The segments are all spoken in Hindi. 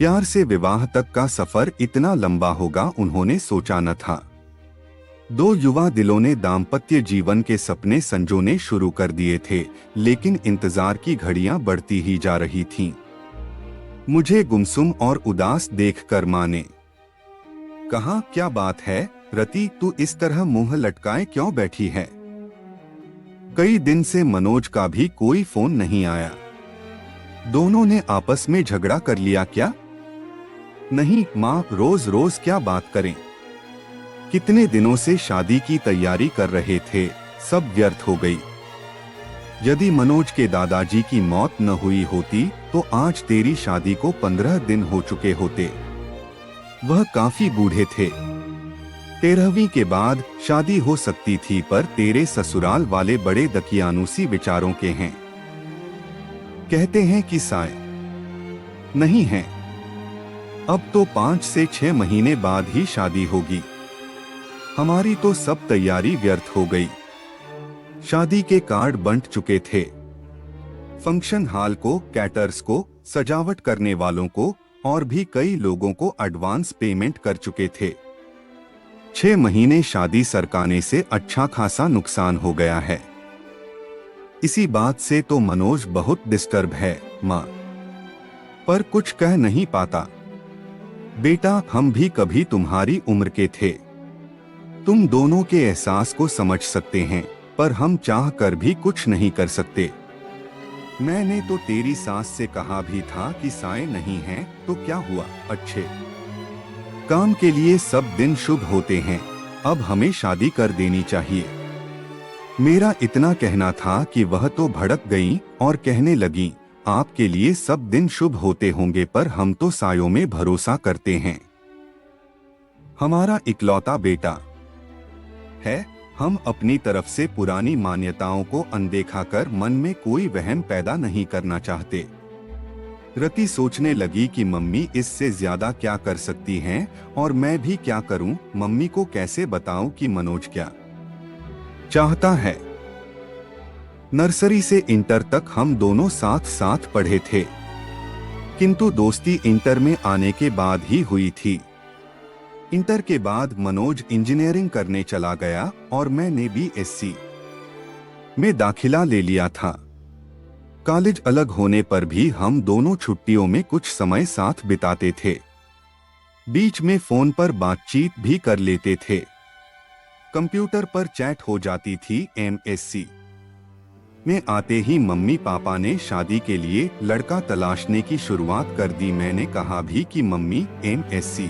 प्यार से विवाह तक का सफर इतना लंबा होगा उन्होंने सोचा न था। दो युवा दिलों ने दाम्पत्य जीवन के सपने संजोने शुरू कर दिए थे, लेकिन इंतजार की घड़ियां बढ़ती ही जा रही थीं। मुझे गुमसुम और उदास देखकर माँ ने कहा, क्या बात है रति, तू इस तरह मुंह लटकाए क्यों बैठी है? कई दिन से मनोज का भी कोई फोन नहीं आया। दोनों ने आपस में झगड़ा कर लिया क्या? नहीं माँ, रोज रोज क्या बात करें। कितने दिनों से शादी की तैयारी कर रहे थे, सब व्यर्थ हो गई। यदि मनोज के दादाजी की मौत न हुई होती तो आज तेरी शादी को 15 दिन हो चुके होते। वह काफी बूढ़े थे। 13वीं के बाद शादी हो सकती थी, पर तेरे ससुराल वाले बड़े दकियानूसी विचारों के हैं। कहते हैं कि साय नहीं है। अब तो 5 से 6 महीने बाद ही शादी होगी। हमारी तो सब तैयारी व्यर्थ हो गई। शादी के कार्ड बंट चुके थे। फंक्शन हॉल को, कैटर्स को, सजावट करने वालों को और भी कई लोगों को एडवांस पेमेंट कर चुके थे। 6 महीने शादी सरकाने से अच्छा खासा नुकसान हो गया है। इसी बात से तो मनोज बहुत डिस्टर्ब है माँ, पर कुछ कह नहीं पाता। बेटा, हम भी कभी तुम्हारी उम्र के थे। तुम दोनों के एहसास को समझ सकते हैं, पर हम चाह कर भी कुछ नहीं कर सकते। मैंने तो तेरी सास से कहा भी था कि साए नहीं है, तो क्या हुआ? अच्छे काम के लिए सब दिन शुभ होते हैं, अब हमें शादी कर देनी चाहिए। मेरा इतना कहना था कि वह तो भड़क गईं और कहने लगीं, आपके लिए सब दिन शुभ होते होंगे, पर हम तो सायों में भरोसा करते हैं। हमारा इकलौता बेटा है। हम अपनी तरफ से पुरानी मान्यताओं को अनदेखा कर मन में कोई वहम पैदा नहीं करना चाहते। रति सोचने लगी कि मम्मी इससे ज्यादा क्या कर सकती हैं और मैं भी क्या करूं। मम्मी को कैसे बताऊं कि मनोज क्या चाहता है। नर्सरी से इंटर तक हम दोनों साथ साथ पढ़े थे, किंतु दोस्ती इंटर में आने के बाद ही हुई थी। इंटर के बाद मनोज इंजीनियरिंग करने चला गया और मैंने बीएससी में दाखिला ले लिया था। कॉलेज अलग होने पर भी हम दोनों छुट्टियों में कुछ समय साथ बिताते थे। बीच में फोन पर बातचीत भी कर लेते थे। कंप्यूटर पर चैट हो जाती थी। एमएससी में आते ही मम्मी पापा ने शादी के लिए लड़का तलाशने की शुरुआत कर दी। मैंने कहा भी कि मम्मी, एमएससी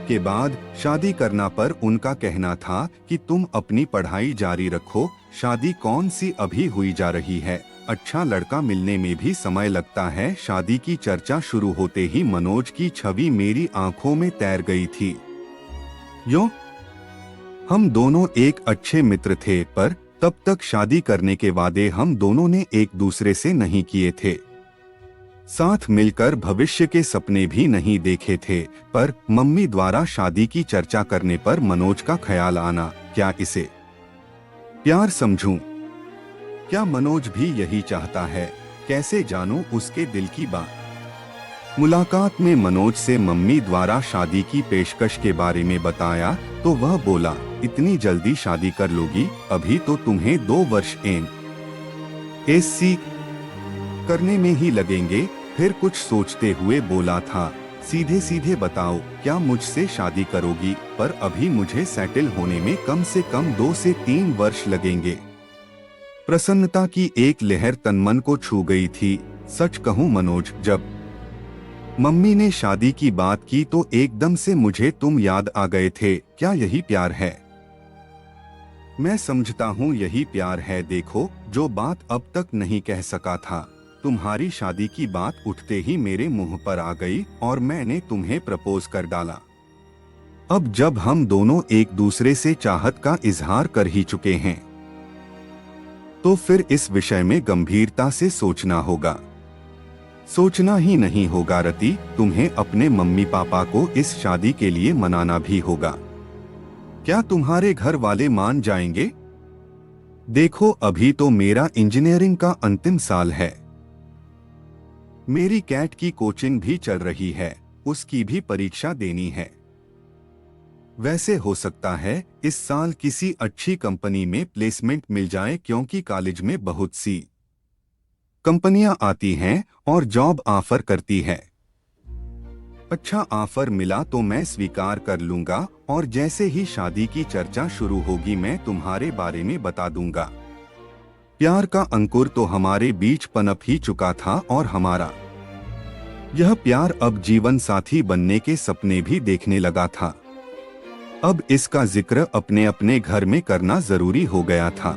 के बाद शादी करना, पर उनका कहना था कि तुम अपनी पढ़ाई जारी रखो, शादी कौन सी अभी हुई जा रही है, अच्छा लड़का मिलने में भी समय लगता है। शादी की चर्चा शुरू होते ही मनोज की छवि मेरी आंखों में तैर गई थी। यूं हम दोनों एक अच्छे मित्र थे, पर तब तक शादी करने के वादे हम दोनों ने एक दूसरे से नहीं किए थे। साथ मिलकर भविष्य के सपने भी नहीं देखे थे, पर मम्मी द्वारा शादी की चर्चा करने पर मनोज का ख्याल आना, क्या इसे प्यार समझूं? क्या मनोज भी यही चाहता है? कैसे जानूं उसके दिल की बात? मुलाकात में मनोज से मम्मी द्वारा शादी की पेशकश के बारे में बताया तो वह बोला, इतनी जल्दी शादी कर लोगी? अभी तो तुम्हें 2 वर्ष एमएससी करने में ही लगेंगे। फिर कुछ सोचते हुए बोला था, सीधे सीधे बताओ, क्या मुझसे शादी करोगी? पर अभी मुझे सेटल होने में कम से कम 2 से 3 वर्ष लगेंगे। प्रसन्नता की एक लहर तनमन को छू गई थी। सच कहूं मनोज, जब मम्मी ने शादी की बात की तो एकदम से मुझे तुम याद आ गए थे। क्या यही प्यार है? मैं समझता हूँ यही प्यार है। देखो, जो बात अब तक नहीं कह सका था, तुम्हारी शादी की बात उठते ही मेरे मुंह पर आ गई और मैंने तुम्हें प्रपोज कर डाला। अब जब हम दोनों एक दूसरे से चाहत का इजहार कर ही चुके हैं, तो फिर इस विषय में गंभीरता से सोचना होगा। सोचना ही नहीं होगा रति, तुम्हें अपने मम्मी पापा को इस शादी के लिए मनाना भी होगा। क्या तुम्हारे घर वाले मान जाएंगे? देखो, अभी तो मेरा इंजीनियरिंग का अंतिम साल है। मेरी कैट की कोचिंग भी चल रही है, उसकी भी परीक्षा देनी है। वैसे हो सकता है इस साल किसी अच्छी कंपनी में प्लेसमेंट मिल जाए, क्योंकि कॉलेज में बहुत सी कंपनियां आती हैं और जॉब ऑफर करती है। अच्छा ऑफर मिला तो मैं स्वीकार कर लूंगा, और जैसे ही शादी की चर्चा शुरू होगी मैं तुम्हारे बारे में बता दूंगा। प्यार का अंकुर तो हमारे बीच पनप ही चुका था, और हमारा यह प्यार अब जीवन साथी बनने के सपने भी देखने लगा था। अब इसका जिक्र अपने अपने घर में करना जरूरी हो गया था।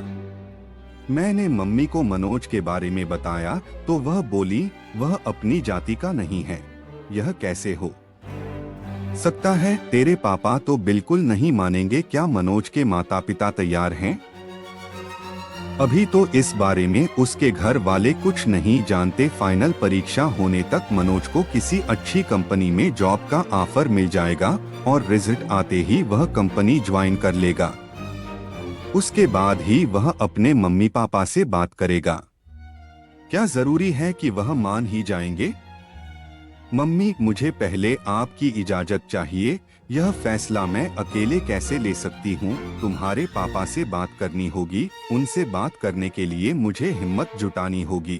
मैंने मम्मी को मनोज के बारे में बताया तो वह बोली, वह अपनी जाति का नहीं है। यह कैसे हो सकता है? तेरे पापा तो बिल्कुल नहीं मानेंगे। क्या मनोज के माता पिता तैयार हैं? अभी तो इस बारे में उसके घर वाले कुछ नहीं जानते। फाइनल परीक्षा होने तक मनोज को किसी अच्छी कंपनी में जॉब का ऑफर मिल जाएगा, और रिजल्ट आते ही वह कंपनी ज्वाइन कर लेगा। उसके बाद ही वह अपने मम्मी पापा से बात करेगा। क्या जरूरी है कि वह मान ही जाएंगे? मम्मी, मुझे पहले आपकी इजाजत चाहिए। यह फैसला मैं अकेले कैसे ले सकती हूँ? तुम्हारे पापा से बात करनी होगी। उनसे बात करने के लिए मुझे हिम्मत जुटानी होगी।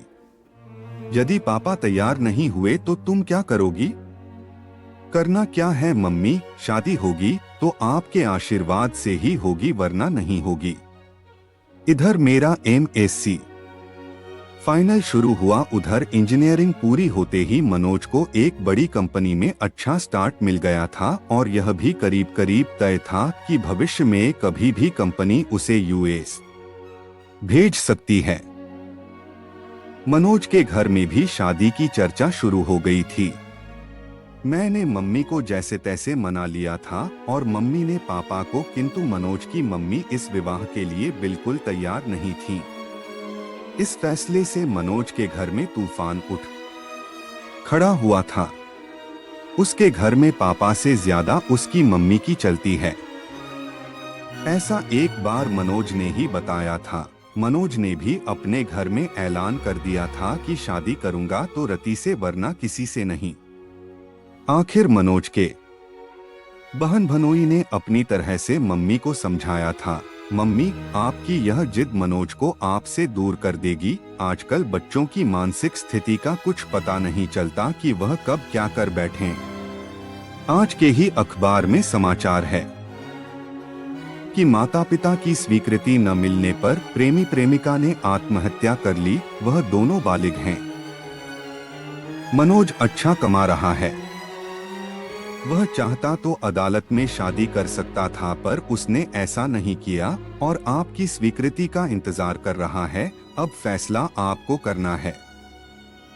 यदि पापा तैयार नहीं हुए तो तुम क्या करोगी? करना क्या है मम्मी, शादी होगी तो आपके आशीर्वाद से ही होगी, वरना नहीं होगी। इधर मेरा MSc फाइनल शुरू हुआ, उधर इंजीनियरिंग पूरी होते ही मनोज को एक बड़ी कंपनी में अच्छा स्टार्ट मिल गया था, और यह भी करीब करीब तय था कि भविष्य में कभी भी कंपनी उसे US भेज सकती है। मनोज के घर में भी शादी की चर्चा शुरू हो गई थी। मैंने मम्मी को जैसे तैसे मना लिया था, और मम्मी ने पापा को, किंतु मनोज की मम्मी इस विवाह के लिए बिल्कुल तैयार नहीं थी। इस फैसले से मनोज के घर में तूफान उठ खड़ा हुआ था। उसके घर में पापा से ज्यादा उसकी मम्मी की चलती है। ऐसा एक बार मनोज ने ही बताया था। मनोज ने भी अपने घर में ऐलान कर दिया था कि शादी करूंगा तो रति से, वरना किसी से नहीं। आखिर मनोज के बहन भनोई ने अपनी तरह से मम्मी को समझाया था। मम्मी, आपकी यह जिद मनोज को आपसे दूर कर देगी। आजकल बच्चों की मानसिक स्थिति का कुछ पता नहीं चलता कि वह कब क्या कर बैठें। आज के ही अखबार में समाचार है कि माता पिता की स्वीकृति न मिलने पर प्रेमी प्रेमिका ने आत्महत्या कर ली। वह दोनों बालिग हैं। मनोज अच्छा कमा रहा है। वह चाहता तो अदालत में शादी कर सकता था, पर उसने ऐसा नहीं किया, और आपकी स्वीकृति का इंतजार कर रहा है। अब फैसला आपको करना है।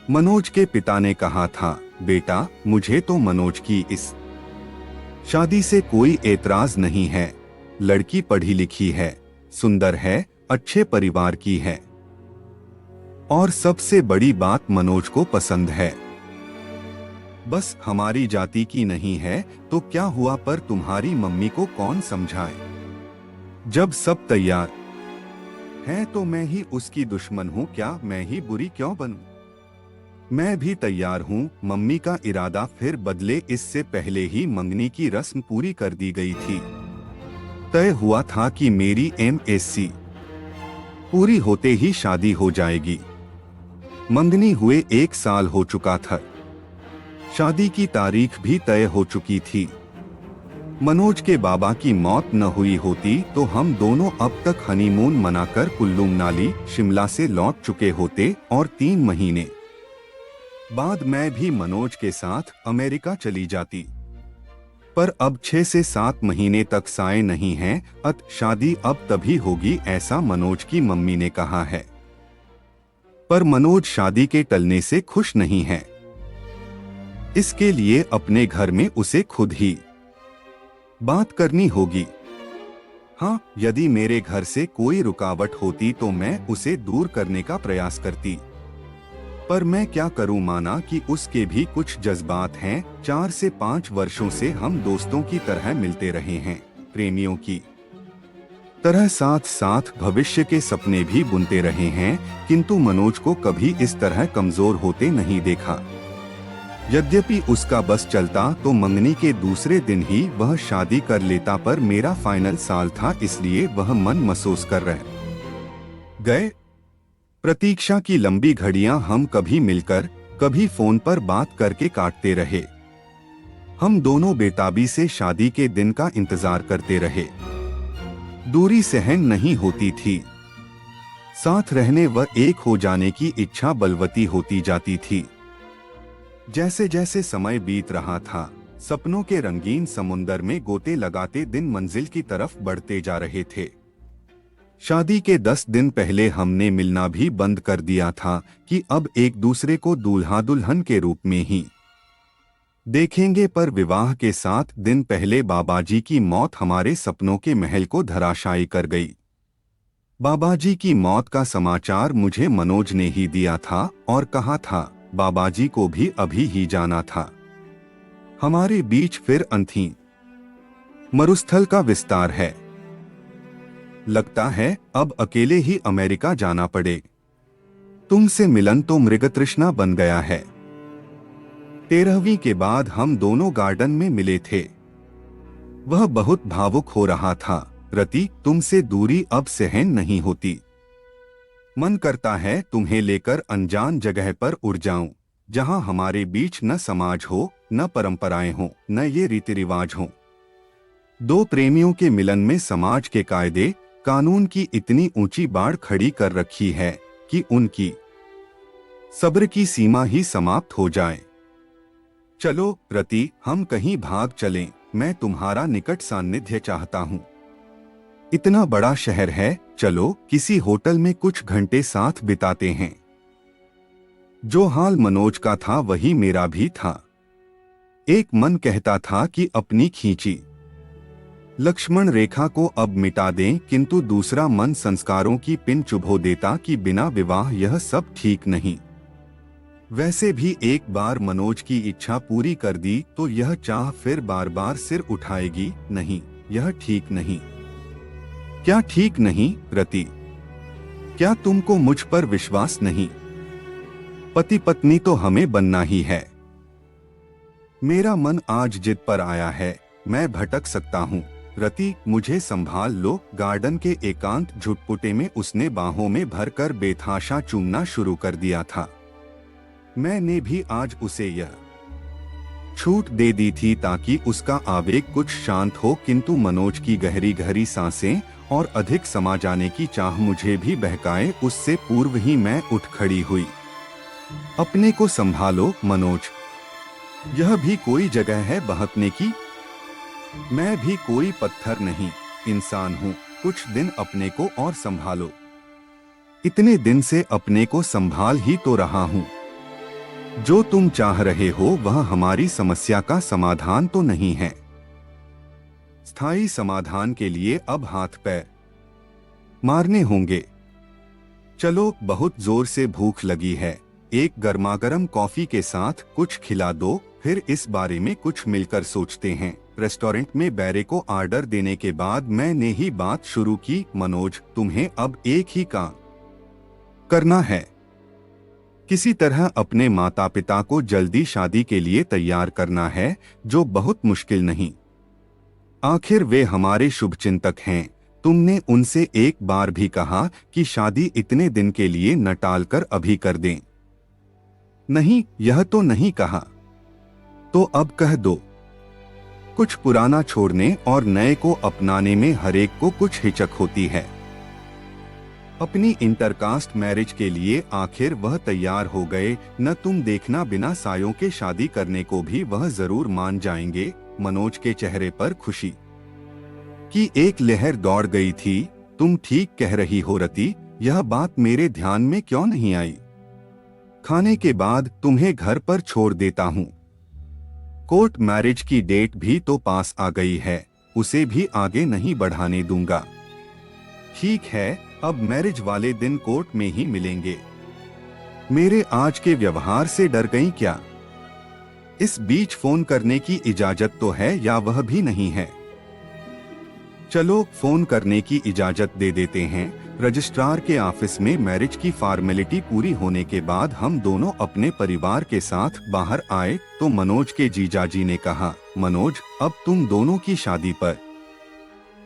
मनोज के पिता ने कहा था, बेटा, मुझे तो मनोज की इस शादी से कोई एतराज नहीं है। लड़की पढ़ी लिखी है, सुंदर है, अच्छे परिवार की है, और सबसे बड़ी बात मनोज को पसंद है। बस हमारी जाति की नहीं है तो क्या हुआ, पर तुम्हारी मम्मी को कौन समझाए? जब सब तैयार है तो मैं ही उसकी दुश्मन हूँ क्या? मैं ही बुरी क्यों बनूं? मैं भी तैयार हूँ। मम्मी का इरादा फिर बदले, इससे पहले ही मंगनी की रस्म पूरी कर दी गई थी। तय हुआ था कि मेरी MSc पूरी होते ही शादी हो जाएगी। मंगनी हुए 1 साल हो चुका था। शादी की तारीख भी तय हो चुकी थी। मनोज के बाबा की मौत न हुई होती तो हम दोनों अब तक हनीमून मनाकर कुल्लू मनाली शिमला से लौट चुके होते, और 3 महीने बाद मैं भी मनोज के साथ अमेरिका चली जाती। पर अब 6 से 7 महीने तक साए नहीं हैं, शादी अब तभी होगी, ऐसा मनोज की मम्मी ने कहा है। पर मनोज शादी के टलने से खुश नहीं है। इसके लिए अपने घर में उसे खुद ही बात करनी होगी। हाँ, यदि मेरे घर से कोई रुकावट होती तो मैं उसे दूर करने का प्रयास करती, पर मैं क्या करूं? माना कि उसके भी कुछ जज्बात हैं। 4 से 5 वर्षों से हम दोस्तों की तरह मिलते रहे हैं, प्रेमियों की तरह साथ साथ भविष्य के सपने भी बुनते रहे हैं, किंतु मनोज को कभी इस तरह कमजोर होते नहीं देखा। यद्यपि उसका बस चलता तो मंगनी के दूसरे दिन ही वह शादी कर लेता, पर मेरा फाइनल साल था, इसलिए वह मन महसूस कर रहे गए। प्रतीक्षा की लंबी घड़ियां हम कभी मिलकर कभी फोन पर बात करके काटते रहे। हम दोनों बेताबी से शादी के दिन का इंतजार करते रहे। दूरी सहन नहीं होती थी, साथ रहने व एक हो जाने की इच्छा बलवती होती जाती थी। जैसे जैसे समय बीत रहा था, सपनों के रंगीन समुंदर में गोते लगाते दिन मंजिल की तरफ बढ़ते जा रहे थे। शादी के 10 दिन पहले हमने मिलना भी बंद कर दिया था कि अब एक दूसरे को दूल्हा दुल्हन के रूप में ही देखेंगे, पर विवाह के 7 दिन पहले बाबाजी की मौत हमारे सपनों के महल को धराशायी कर गई। बाबाजी की मौत का समाचार मुझे मनोज ने ही दिया था और कहा था बाबाजी को भी अभी ही जाना था। हमारे बीच फिर अंधी मरुस्थल का विस्तार है। लगता है अब अकेले ही अमेरिका जाना पड़े। तुमसे मिलन तो मृगतृष्णा बन गया है। 13वीं के बाद हम दोनों गार्डन में मिले थे। वह बहुत भावुक हो रहा था। रति, तुमसे दूरी अब सहन नहीं होती। मन करता है तुम्हें लेकर अनजान जगह पर उड़ जाऊं, जहां हमारे बीच न समाज हो, न परंपराएं हो, न ये रीति रिवाज हो। दो प्रेमियों के मिलन में समाज के कायदे कानून की इतनी ऊंची बाड़ खड़ी कर रखी है कि उनकी सब्र की सीमा ही समाप्त हो जाए। चलो रति, हम कहीं भाग चलें। मैं तुम्हारा निकट सान्निध्य चाहता हूँ। इतना बड़ा शहर है, चलो किसी होटल में कुछ घंटे साथ बिताते हैं। जो हाल मनोज का था वही मेरा भी था। एक मन कहता था कि अपनी खींची लक्ष्मण रेखा को अब मिटा दें, किंतु दूसरा मन संस्कारों की पिन चुभो देता कि बिना विवाह यह सब ठीक नहीं। वैसे भी एक बार मनोज की इच्छा पूरी कर दी तो यह चाह फिर बार बार सिर उठाएगी नहीं। यह ठीक नहीं। क्या ठीक नहीं रति? क्या तुमको मुझ पर विश्वास नहीं? पति पत्नी तो हमें बनना ही है। मेरा मन आज जिद पर आया है। मैं भटक सकता हूँ। रति, मुझे संभाल लो। गार्डन के एकांत झुटपुटे में उसने बाहों में भरकर बेतहाशा चूमना शुरू कर दिया था। मैंने भी आज उसे यह छूट दे दी थी ताकि उसका आवेग कुछ शांत हो, किंतु मनोज की गहरी गहरी सांसें और अधिक समा जाने की चाह मुझे भी बहकाए। उससे पूर्व ही मैं उठ खड़ी हुई। अपने को संभालो मनोज, यह भी कोई जगह है बहकने की? मैं भी कोई पत्थर नहीं, इंसान हूँ। कुछ दिन अपने को और संभालो। इतने दिन से अपने को संभाल ही तो रहा हूँ। जो तुम चाह रहे हो वह हमारी समस्या का समाधान तो नहीं है। स्थायी समाधान के लिए अब हाथ पैर मारने होंगे। चलो, बहुत जोर से भूख लगी है। एक गर्मागर्म कॉफी के साथ कुछ खिला दो, फिर इस बारे में कुछ मिलकर सोचते हैं। रेस्टोरेंट में बैरे को ऑर्डर देने के बाद मैंने ही बात शुरू की। मनोज, तुम्हें अब एक ही काम करना है। किसी तरह अपने माता पिता को जल्दी शादी के लिए तैयार करना है, जो बहुत मुश्किल नहीं। आखिर वे हमारे शुभचिंतक हैं। तुमने उनसे एक बार भी कहा कि शादी इतने दिन के लिए न टालकर अभी कर दें? नहीं, यह तो नहीं कहा। तो अब कह दो। कुछ पुराना छोड़ने और नए को अपनाने में हरेक को कुछ हिचक होती है। अपनी इंटरकास्ट मैरिज के लिए आखिर वह तैयार हो गए। न तुम देखना, बिना सायों के शादी करने को भी वह जरूर मान जाएंगे। मनोज के चेहरे पर खुशी की एक लहर दौड़ गई थी। तुम ठीक कह रही हो रति, यह बात मेरे ध्यान में क्यों नहीं आई? खाने के बाद तुम्हें घर पर छोड़ देता हूँ। कोर्ट मैरिज की डेट भी तो पास आ गई है, उसे भी आगे नहीं बढ़ाने दूंगा। ठीक है, अब मैरिज वाले दिन कोर्ट में ही मिलेंगे। मेरे आज के व्यवहार से डर गई क्या? इस बीच फोन करने की इजाजत तो है या वह भी नहीं है? चलो फोन करने की इजाजत दे देते हैं। रजिस्ट्रार के ऑफिस में मैरिज की फॉर्मेलिटी पूरी होने के बाद हम दोनों अपने परिवार के साथ बाहर आए तो मनोज के जीजाजी ने कहा, मनोज, अब तुम दोनों की शादी पर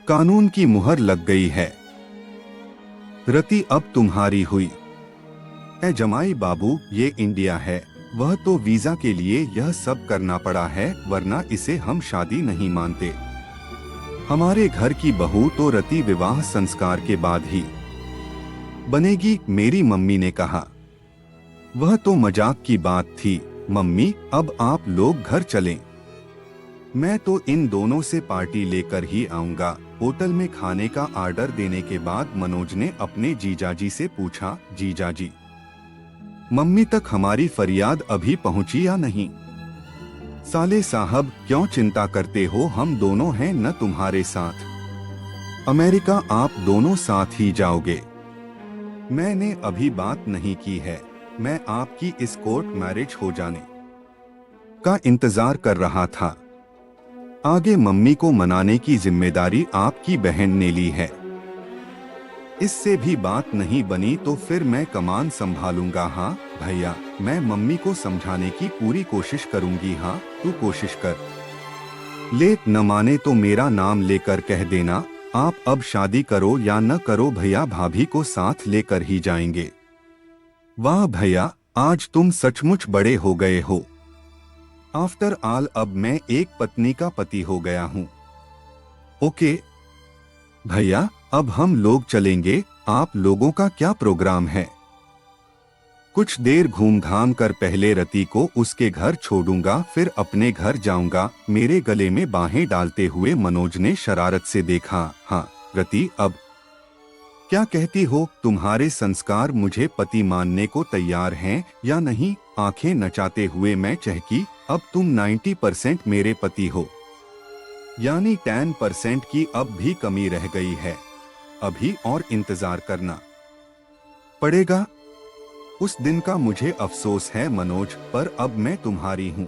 कानून की मुहर लग गई है। रति अब तुम्हारी हुई। ए जमाई बाबू, ये इंडिया है, वह तो वीजा के लिए यह सब करना पड़ा है, वरना इसे हम शादी नहीं मानते। हमारे घर की बहू तो रति विवाह संस्कार के बाद ही बनेगी, मेरी मम्मी ने कहा। वह तो मजाक की बात थी मम्मी, अब आप लोग घर चलें। मैं तो इन दोनों से पार्टी लेकर ही आऊंगा। होटल में खाने का ऑर्डर देने के बाद मनोज ने अपने जीजाजी से पूछा, जीजाजी, मम्मी तक हमारी फरियाद अभी पहुंची या नहीं? साले साहब, क्यों चिंता करते हो, हम दोनों हैं न तुम्हारे साथ। अमेरिका आप दोनों साथ ही जाओगे। मैंने अभी बात नहीं की है, मैं आपकी इस कोर्ट मैरिज हो जाने का इंतजार कर रहा था। आगे मम्मी को मनाने की जिम्मेदारी आपकी बहन ने ली है। इससे भी बात नहीं बनी तो फिर मैं कमान संभालूंगा। हाँ भैया, मैं मम्मी को समझाने की पूरी कोशिश करूंगी। हाँ, तू कोशिश कर। ले न माने तो मेरा नाम लेकर कह देना, आप अब शादी करो या न करो, भैया भाभी को साथ लेकर ही जाएंगे। वाह भैया, आज तुम सचमुच बड़े हो गए हो। आफ्टर ऑल अब मैं एक पत्नी का पति हो गया हूँ। ओके भैया, अब हम लोग चलेंगे। आप लोगों का क्या प्रोग्राम है? कुछ देर घूम घाम कर पहले रति को उसके घर छोड़ूंगा, फिर अपने घर जाऊंगा। मेरे गले में बाहें डालते हुए मनोज ने शरारत से देखा। हाँ रति, अब क्या कहती हो? तुम्हारे संस्कार मुझे पति मानने को तैयार हैं या नहीं? आंखें नचाते हुए मैं चहकी, अब तुम 90% मेरे पति हो, यानी 10% की अब भी कमी रह गई है। अभी और इंतजार करना पड़ेगा। उस दिन का मुझे अफसोस है मनोज, पर अब मैं तुम्हारी हूँ।